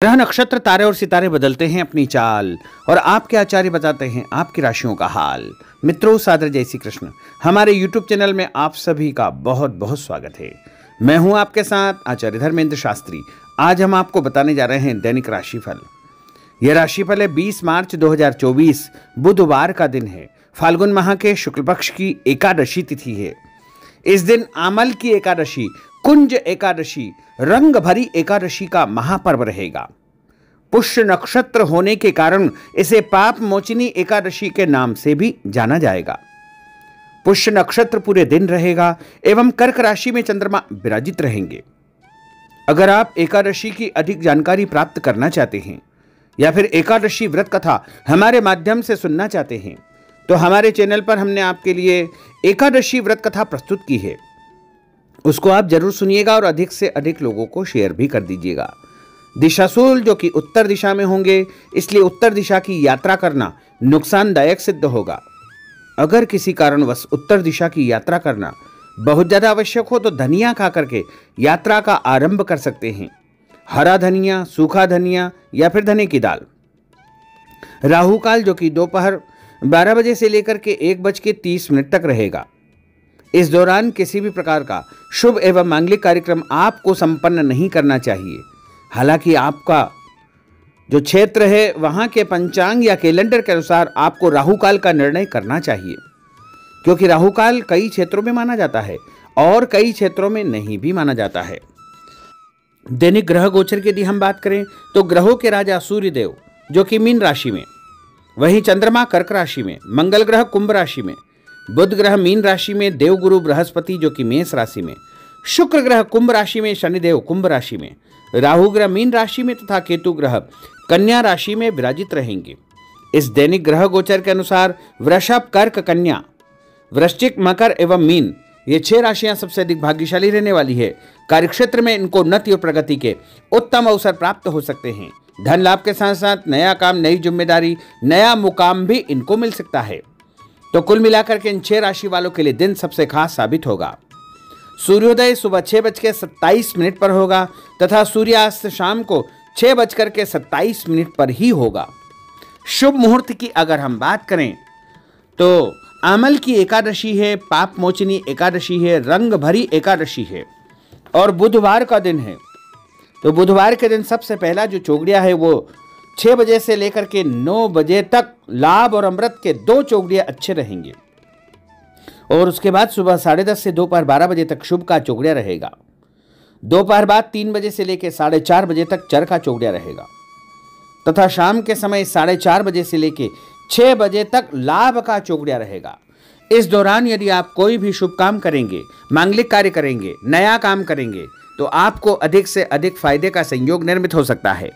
ग्रह नक्षत्र तारे और सितारे बदलते हैं अपनी चाल और आपके आचार्य बताते हैं आपकी राशियों का हाल। मित्रों, सादर जय श्री कृष्ण। हमारे YouTube चैनल में आप सभी का बहुत बहुत स्वागत है। मैं हूं आपके साथ आचार्य धर्मेंद्र शास्त्री। आज हम आपको बताने जा रहे हैं दैनिक राशिफल। यह राशिफल है 20 मार्च 2024 बुधवार का दिन है। फाल्गुन माह के शुक्ल पक्ष की एकादशी तिथि है। इस दिन आमल की एकादशी, कुंज एकादशी, रंग भरी एकादशी का महापर्व रहेगा। पुष्य नक्षत्र होने के कारण इसे पाप मोचिनी एकादशी के नाम से भी जाना जाएगा। पुष्य नक्षत्र पूरे दिन रहेगा एवं कर्क राशि में चंद्रमा विराजित रहेंगे। अगर आप एकादशी की अधिक जानकारी प्राप्त करना चाहते हैं या फिर एकादशी व्रत कथा हमारे माध्यम से सुनना चाहते हैं तो हमारे चैनल पर हमने आपके लिए एकादशी व्रत कथा प्रस्तुत की है। उसको आप जरूर सुनिएगा और अधिक से अधिक लोगों को शेयर भी कर दीजिएगा। दिशाशूल जो कि उत्तर दिशा में होंगे, इसलिए उत्तर दिशा की यात्रा करना नुकसानदायक सिद्ध होगा। अगर किसी कारणवश उत्तर दिशा की यात्रा करना बहुत ज्यादा आवश्यक हो तो धनिया खा करके यात्रा का आरंभ कर सकते हैं। हरा धनिया, सूखा धनिया या फिर धने की दाल। राहु काल जो कि दोपहर 12 बजे से लेकर के 1:30 तक रहेगा। इस दौरान किसी भी प्रकार का शुभ एवं मांगलिक कार्यक्रम आपको संपन्न नहीं करना चाहिए। हालांकि आपका जो क्षेत्र है वहां के पंचांग या कैलेंडर के अनुसार आपको राहुकाल का निर्णय करना चाहिए, क्योंकि राहुकाल कई क्षेत्रों में माना जाता है और कई क्षेत्रों में नहीं भी माना जाता है। दैनिक ग्रह गोचर की यदि हम बात करें तो ग्रहों के राजा सूर्यदेव जो कि मीन राशि में, वहीं चंद्रमा कर्क राशि में, मंगल ग्रह कुंभ राशि में, बुध ग्रह मीन राशि में, देवगुरु बृहस्पति जो कि मेष राशि में, शुक्र ग्रह कुंभ राशि में, शनिदेव कुंभ राशि में, राहु ग्रह मीन राशि में तथा केतु ग्रह कन्या राशि में विराजित रहेंगे। इस दैनिक ग्रह गोचर के अनुसार वृषभ, कर्क, कन्या, वृश्चिक, मकर एवं मीन ये 6 राशियां सबसे अधिक भाग्यशाली रहने वाली है। कार्यक्षेत्र में इनको उन्नति और प्रगति के उत्तम अवसर प्राप्त हो सकते हैं। धन लाभ के साथ साथ नया काम, नई जिम्मेदारी, नया मुकाम भी इनको मिल सकता है। तो कुल मिलाकर के इन 6 राशि वालों के लिए दिन सबसे खास साबित होगा। सूर्योदय सुबह 6:27 पर होगा तथा सूर्यास्त शाम को 6:27 पर ही होगा। शुभ मुहूर्त की अगर हम बात करें तो आमल की एकादशी है, पाप मोचनी एकादशी है, रंग भरी एकादशी है और बुधवार का दिन है। तो बुधवार के दिन सबसे पहला जो चौगड़िया है वो 6 बजे से लेकर के 9 बजे तक लाभ और अमृत के 2 चौगड़िया अच्छे रहेंगे और उसके बाद सुबह 10:30 से दोपहर 12 बजे तक शुभ का चौगड़िया रहेगा। दोपहर बाद 3 बजे से लेकर 4:30 बजे तक चर का चौगड़िया रहेगा तथा शाम के समय 4:30 बजे से लेकर 6 बजे तक लाभ का चौगड़िया रहेगा। इस दौरान यदि आप कोई भी शुभ काम करेंगे, मांगलिक कार्य करेंगे, नया काम करेंगे तो आपको अधिक से अधिक फायदे का संयोग निर्मित हो सकता है।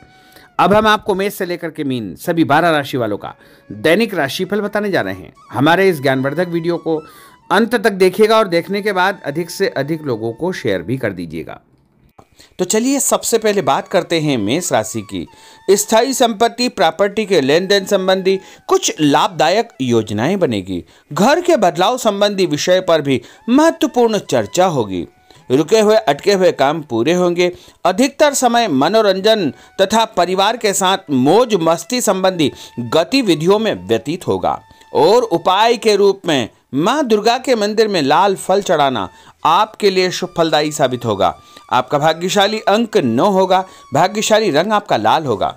अब हम आपको मेष से लेकर के मीन सभी 12 राशि वालों का दैनिक राशिफल बताने जा रहे हैं। हमारे इस ज्ञानवर्धक वीडियो को अंत तक देखिएगा और देखने के बाद अधिक से अधिक लोगों को शेयर भी कर दीजिएगा। तो चलिए सबसे पहले बात करते हैं मेष राशि की। स्थायी संपत्ति, प्रॉपर्टी के लेन देन संबंधी कुछ लाभदायक योजनाएं बनेगी। घर के बदलाव संबंधी विषय पर भी महत्वपूर्ण चर्चा होगी। रुके हुए अटके हुए काम पूरे होंगे। अधिकतर समय मनोरंजन तथा परिवार के साथ मौज मस्ती संबंधी गतिविधियों में व्यतीत होगा और उपाय के रूप में मां दुर्गा के मंदिर में लाल फल चढ़ाना आपके लिए शुभ फलदायी साबित होगा। आपका भाग्यशाली अंक 9 होगा। भाग्यशाली रंग आपका लाल होगा।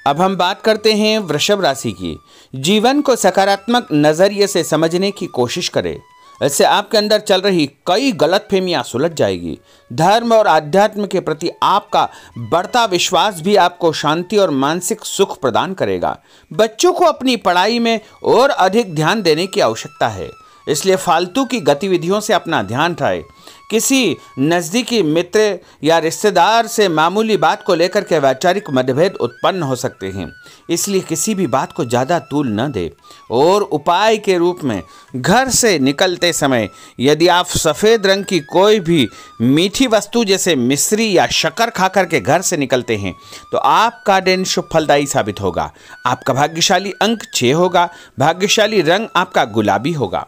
अब हम बात करते हैं वृषभ राशि की। जीवन को सकारात्मक नजरिए से समझने की कोशिश करें। इससे आपके अंदर चल रही कई गलतफहमियां सुलझ जाएगी। धर्म और आध्यात्म के प्रति आपका बढ़ता विश्वास भी आपको शांति और मानसिक सुख प्रदान करेगा। बच्चों को अपनी पढ़ाई में और अधिक ध्यान देने की आवश्यकता है, इसलिए फालतू की गतिविधियों से अपना ध्यान हटाएं। किसी नज़दीकी मित्र या रिश्तेदार से मामूली बात को लेकर के वैचारिक मतभेद उत्पन्न हो सकते हैं, इसलिए किसी भी बात को ज़्यादा तूल न दे। और उपाय के रूप में घर से निकलते समय यदि आप सफ़ेद रंग की कोई भी मीठी वस्तु जैसे मिश्री या शक्कर खा करके घर से निकलते हैं तो आपका दिन शुभ फलदायी साबित होगा। आपका भाग्यशाली अंक 6 होगा। भाग्यशाली रंग आपका गुलाबी होगा।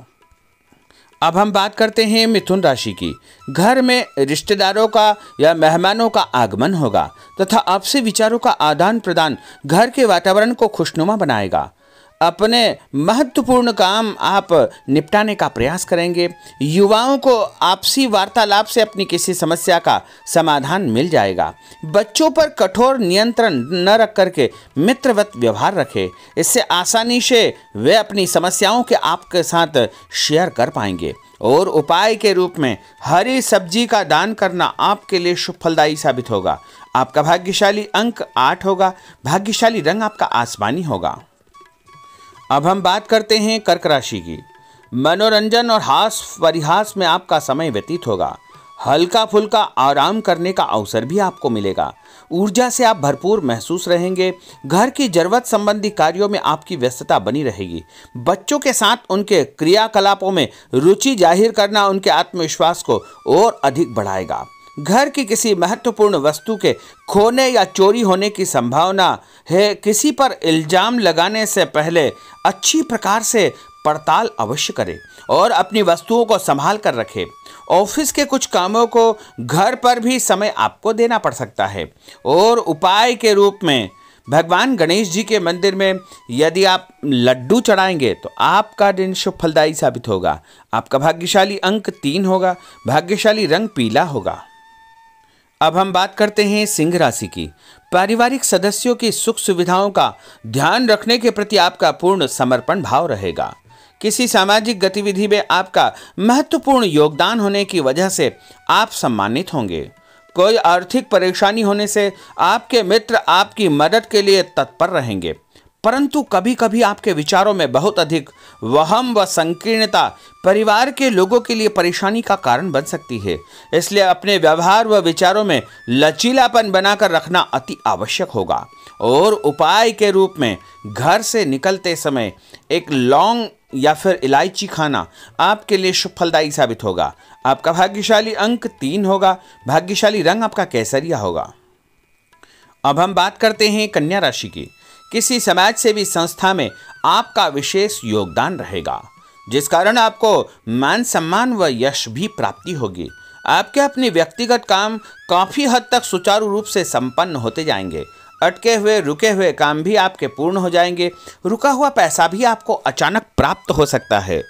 अब हम बात करते हैं मिथुन राशि की। घर में रिश्तेदारों का या मेहमानों का आगमन होगा तथा आपसी विचारों का आदान प्रदान घर के वातावरण को खुशनुमा बनाएगा। अपने महत्वपूर्ण काम आप निपटाने का प्रयास करेंगे। युवाओं को आपसी वार्तालाप से अपनी किसी समस्या का समाधान मिल जाएगा। बच्चों पर कठोर नियंत्रण न रख करके मित्रवत व्यवहार रखें। इससे आसानी से वे अपनी समस्याओं के आपके साथ शेयर कर पाएंगे। और उपाय के रूप में हरी सब्जी का दान करना आपके लिए शुभ फलदायी साबित होगा। आपका भाग्यशाली अंक 8 होगा। भाग्यशाली रंग आपका आसमानी होगा। अब हम बात करते हैं कर्क राशि की। मनोरंजन और हास परिहास में आपका समय व्यतीत होगा। हल्का फुल्का आराम करने का अवसर भी आपको मिलेगा। ऊर्जा से आप भरपूर महसूस रहेंगे। घर की जरूरत संबंधी कार्यों में आपकी व्यस्तता बनी रहेगी। बच्चों के साथ उनके क्रियाकलापों में रुचि जाहिर करना उनके आत्मविश्वास को और अधिक बढ़ाएगा। घर की किसी महत्वपूर्ण वस्तु के खोने या चोरी होने की संभावना है। किसी पर इल्जाम लगाने से पहले अच्छी प्रकार से पड़ताल अवश्य करें और अपनी वस्तुओं को संभाल कर रखें। ऑफिस के कुछ कामों को घर पर भी समय आपको देना पड़ सकता है। और उपाय के रूप में भगवान गणेश जी के मंदिर में यदि आप लड्डू चढ़ाएंगे तो आपका दिन शुभ फलदायी साबित होगा। आपका भाग्यशाली अंक 3 होगा। भाग्यशाली रंग पीला होगा। अब हम बात करते हैं सिंह राशि की। पारिवारिक सदस्यों की सुख सुविधाओं का ध्यान रखने के प्रति आपका पूर्ण समर्पण भाव रहेगा। किसी सामाजिक गतिविधि में आपका महत्वपूर्ण योगदान होने की वजह से आप सम्मानित होंगे। कोई आर्थिक परेशानी होने से आपके मित्र आपकी मदद के लिए तत्पर रहेंगे, परंतु कभी कभी आपके विचारों में बहुत अधिक वहम व संकीर्णता परिवार के लोगों के लिए परेशानी का कारण बन सकती है। इसलिए अपने व्यवहार व विचारों में लचीलापन बनाकर रखना अति आवश्यक होगा। और उपाय के रूप में घर से निकलते समय एक लौंग या फिर इलायची खाना आपके लिए शुभ फलदायी साबित होगा। आपका भाग्यशाली अंक 3 होगा। भाग्यशाली रंग आपका केसरिया होगा। अब हम बात करते हैं कन्या राशि की। किसी समाज सेवी संस्था में आपका विशेष योगदान रहेगा, जिस कारण आपको मान सम्मान व यश भी प्राप्ति होगी। आपके अपने व्यक्तिगत काम काफ़ी हद तक सुचारू रूप से संपन्न होते जाएंगे। अटके हुए रुके हुए काम भी आपके पूर्ण हो जाएंगे। रुका हुआ पैसा भी आपको अचानक प्राप्त हो सकता है।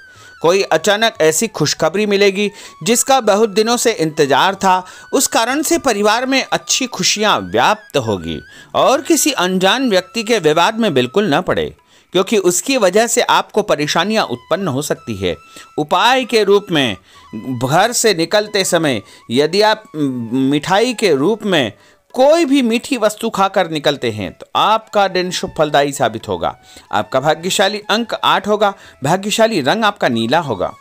कोई अचानक ऐसी खुशखबरी मिलेगी जिसका बहुत दिनों से इंतजार था। उस कारण से परिवार में अच्छी खुशियां व्याप्त होगी। और किसी अनजान व्यक्ति के विवाद में बिल्कुल न पड़े, क्योंकि उसकी वजह से आपको परेशानियां उत्पन्न हो सकती है। उपाय के रूप में घर से निकलते समय यदि आप मिठाई के रूप में कोई भी मीठी वस्तु खाकर निकलते हैं तो आपका दिन शुभ फलदायी साबित होगा। आपका भाग्यशाली अंक 8 होगा। भाग्यशाली रंग आपका नीला होगा।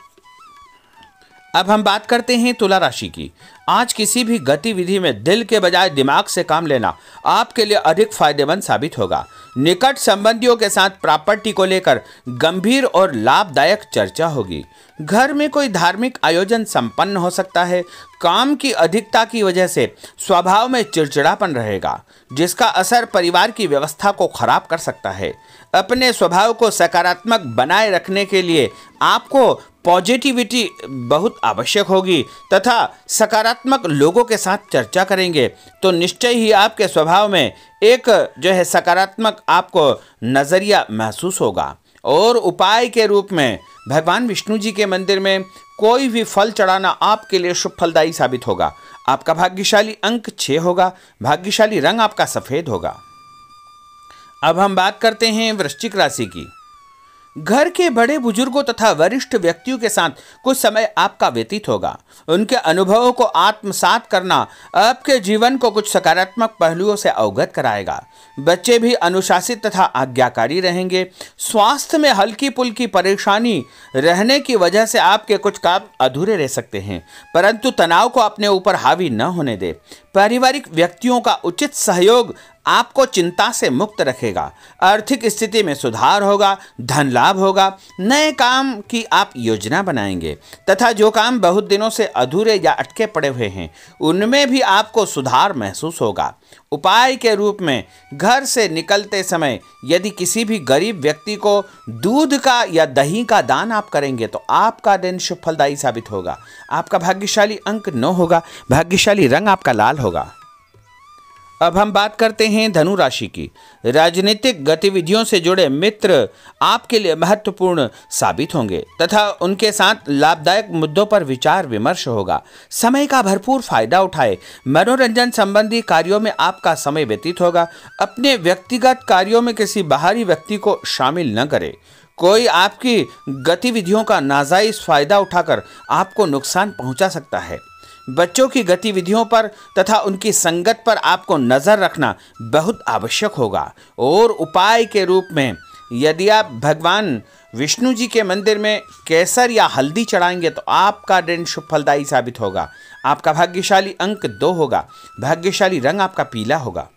अब हम बात करते हैं तुला राशि की। आज किसी भी गतिविधि में दिल के बजाय दिमाग से काम लेना आपके लिए अधिक फायदेमंद साबित होगा। निकट संबंधियों के साथ प्रॉपर्टी को लेकर गंभीर और लाभदायक चर्चा होगी। घर में कोई धार्मिक आयोजन संपन्न हो सकता है। काम की अधिकता की वजह से स्वभाव में चिड़चिड़ापन रहेगा, जिसका असर परिवार की व्यवस्था को खराब कर सकता है। अपने स्वभाव को सकारात्मक बनाए रखने के लिए आपको पॉजिटिविटी बहुत आवश्यक होगी तथा सकारात्मक लोगों के साथ चर्चा करेंगे तो निश्चय ही आपके स्वभाव में एक सकारात्मक आपको नज़रिया महसूस होगा। और उपाय के रूप में भगवान विष्णु जी के मंदिर में कोई भी फल चढ़ाना आपके लिए शुभ फलदायी साबित होगा। आपका भाग्यशाली अंक 6 होगा। भाग्यशाली रंग आपका सफ़ेद होगा। अब हम बात करते हैं वृश्चिक राशि की। घर के बड़े बुजुर्गों तथा वरिष्ठ व्यक्तियों के साथ कुछ समय आपका व्यतीत होगा। उनके अनुभवों को आत्मसात करना आपके जीवन को कुछ सकारात्मक पहलुओं से अवगत कराएगा। बच्चे भी अनुशासित तथा आज्ञाकारी रहेंगे। स्वास्थ्य में हल्की पुल्की परेशानी रहने की वजह से आपके कुछ काम अधूरे रह सकते हैं, परंतु तनाव को अपने ऊपर हावी न होने दे। पारिवारिक व्यक्तियों का उचित सहयोग आपको चिंता से मुक्त रखेगा। आर्थिक स्थिति में सुधार होगा। धन लाभ होगा। नए काम की आप योजना बनाएंगे तथा जो काम बहुत दिनों से अधूरे या अटके पड़े हुए हैं उनमें भी आपको सुधार महसूस होगा। उपाय के रूप में घर से निकलते समय यदि किसी भी गरीब व्यक्ति को दूध का या दही का दान आप करेंगे तो आपका दिन शुभ फलदायी साबित होगा। आपका भाग्यशाली अंक 9 होगा। भाग्यशाली रंग आपका लाल होगा। अब हम बात करते हैं धनु राशि की। राजनीतिक गतिविधियों से जुड़े मित्र आपके लिए महत्वपूर्ण साबित होंगे तथा उनके साथ लाभदायक मुद्दों पर विचार विमर्श होगा। समय का भरपूर फायदा उठाए। मनोरंजन संबंधी कार्यों में आपका समय व्यतीत होगा। अपने व्यक्तिगत कार्यों में किसी बाहरी व्यक्ति को शामिल न करें। कोई आपकी गतिविधियों का नाजायज फायदा उठाकर आपको नुकसान पहुंचा सकता है। बच्चों की गतिविधियों पर तथा उनकी संगत पर आपको नजर रखना बहुत आवश्यक होगा। और उपाय के रूप में यदि आप भगवान विष्णु जी के मंदिर में केसर या हल्दी चढ़ाएंगे तो आपका दिन शुभ फलदायी साबित होगा। आपका भाग्यशाली अंक 2 होगा। भाग्यशाली रंग आपका पीला होगा।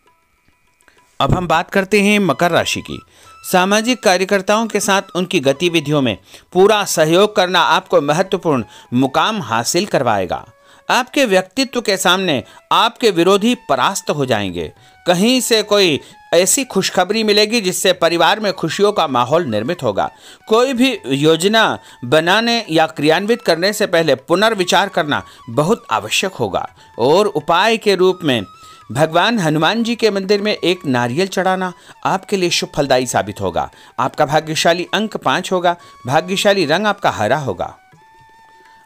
अब हम बात करते हैं मकर राशि की। सामाजिक कार्यकर्ताओं के साथ उनकी गतिविधियों में पूरा सहयोग करना आपको महत्वपूर्ण मुकाम हासिल करवाएगा। आपके व्यक्तित्व के सामने आपके विरोधी परास्त हो जाएंगे। कहीं से कोई ऐसी खुशखबरी मिलेगी जिससे परिवार में खुशियों का माहौल निर्मित होगा। कोई भी योजना बनाने या क्रियान्वित करने से पहले पुनर्विचार करना बहुत आवश्यक होगा। और उपाय के रूप में भगवान हनुमान जी के मंदिर में एक नारियल चढ़ाना आपके लिए शुभ फलदायी साबित होगा। आपका भाग्यशाली अंक 5 होगा। भाग्यशाली रंग आपका हरा होगा।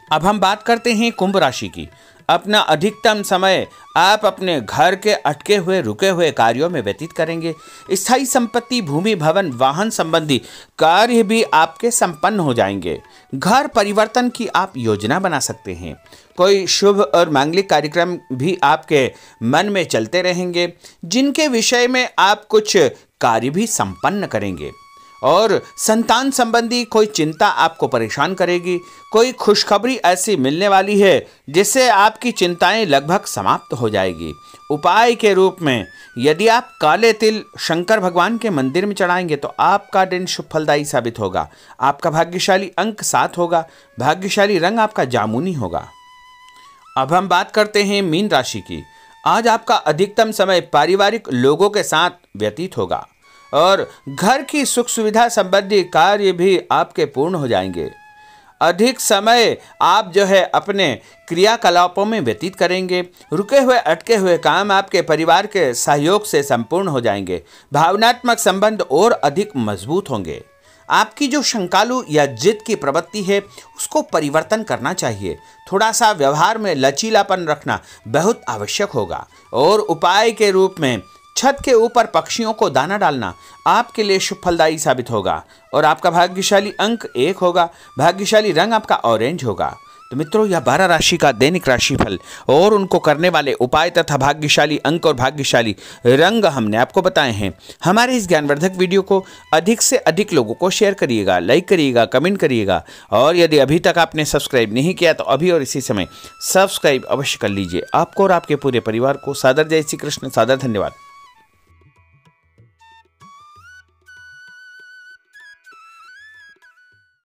अब हम बात करते हैं कुंभ राशि की। अपना अधिकतम समय आप अपने घर के अटके हुए रुके हुए कार्यों में व्यतीत करेंगे। स्थायी संपत्ति, भूमि, भवन, वाहन संबंधी कार्य भी आपके संपन्न हो जाएंगे। घर परिवर्तन की आप योजना बना सकते हैं। कोई शुभ और मांगलिक कार्यक्रम भी आपके मन में चलते रहेंगे जिनके विषय में आप कुछ कार्य भी संपन्न करेंगे। और संतान संबंधी कोई चिंता आपको परेशान करेगी। कोई खुशखबरी ऐसी मिलने वाली है जिससे आपकी चिंताएं लगभग समाप्त हो जाएगी। उपाय के रूप में यदि आप काले तिल शंकर भगवान के मंदिर में चढ़ाएंगे तो आपका दिन शुभ फलदायी साबित होगा। आपका भाग्यशाली अंक 7 होगा। भाग्यशाली रंग आपका जामुनी होगा। अब हम बात करते हैं मीन राशि की। आज आपका अधिकतम समय पारिवारिक लोगों के साथ व्यतीत होगा और घर की सुख सुविधा संबंधी कार्य भी आपके पूर्ण हो जाएंगे। अधिक समय आप अपने क्रियाकलापों में व्यतीत करेंगे। रुके हुए अटके हुए काम आपके परिवार के सहयोग से संपूर्ण हो जाएंगे। भावनात्मक संबंध और अधिक मजबूत होंगे। आपकी जो शंकालु या जिद की प्रवृत्ति है उसको परिवर्तन करना चाहिए। थोड़ा सा व्यवहार में लचीलापन रखना बहुत आवश्यक होगा। और उपाय के रूप में छत के ऊपर पक्षियों को दाना डालना आपके लिए शुभ फलदायी साबित होगा। और आपका भाग्यशाली अंक 1 होगा। भाग्यशाली रंग आपका ऑरेंज होगा। तो मित्रों, यह 12 राशि का दैनिक राशिफल और उनको करने वाले उपाय तथा भाग्यशाली अंक और भाग्यशाली रंग हमने आपको बताए हैं। हमारे इस ज्ञानवर्धक वीडियो को अधिक से अधिक लोगों को शेयर करिएगा, लाइक करिएगा, कमेंट करिएगा। और यदि अभी तक आपने सब्सक्राइब नहीं किया तो अभी और इसी समय सब्सक्राइब अवश्य कर लीजिए। आपको और आपके पूरे परिवार को सादर जय श्री कृष्ण, सादर धन्यवाद।